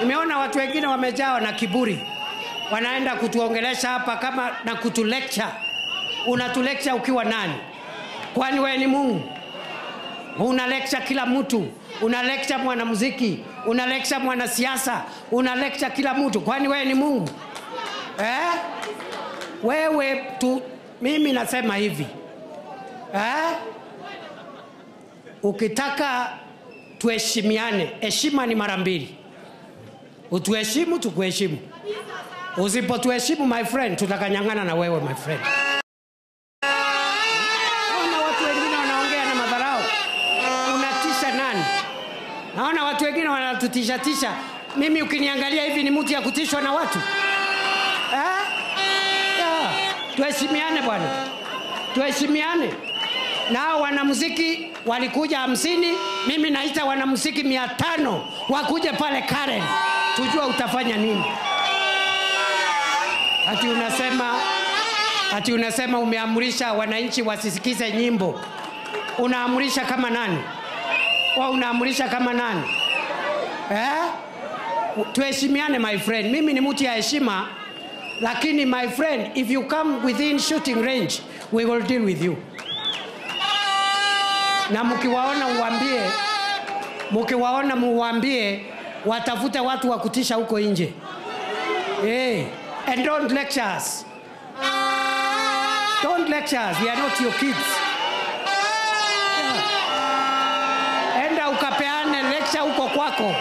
Nimeona watu wengine wamejawa na kiburi. Wanaenda kutuongelesha hapa kama na kutulecture. Unatulecture ukiwa nani? Kwani wewe ni Mungu? Una lecture kila mtu. Una lecture mwanamuziki, una lecture mwanasiasa, una lecture kila mtu. Kwani wewe ni Mungu? Wewe tu, mimi nasema hivi. Ukitaka tuheshimiane, heshima ni mara mbili. Utuheshimu, tukuheshimu. Usipotuheshimu my friend, tutakanyang'ana na wewe my friend. Naona watu wengine wanaongea na madharau. Unatisha nani? Naona watu wengine wanatutisha. Mimi ukiniangalia hivi ni mtu ya kutishwa na watu? Tuheshimiane bwana. Tuheshimiane. Nao wanamuziki walikuja 50, mimi naita wanamuziki 500 wakuje pale Karen. Tujua utafanya nini? Ati unasema umeamrisha wananchi wasisikize nyimbo. Unaamrisha kama nani? Unaamrisha kama nani? Tuheshimiane my friend. Mimi ni mtu ya heshima, lakini my friend, if you come within shooting range, we will deal with you. Na mkiwaona muambie watafute watu wa kutisha huko nje. And don't lecture us. Don't lecture us. We are not your kids. Enda ukapeane lecture huko kwako.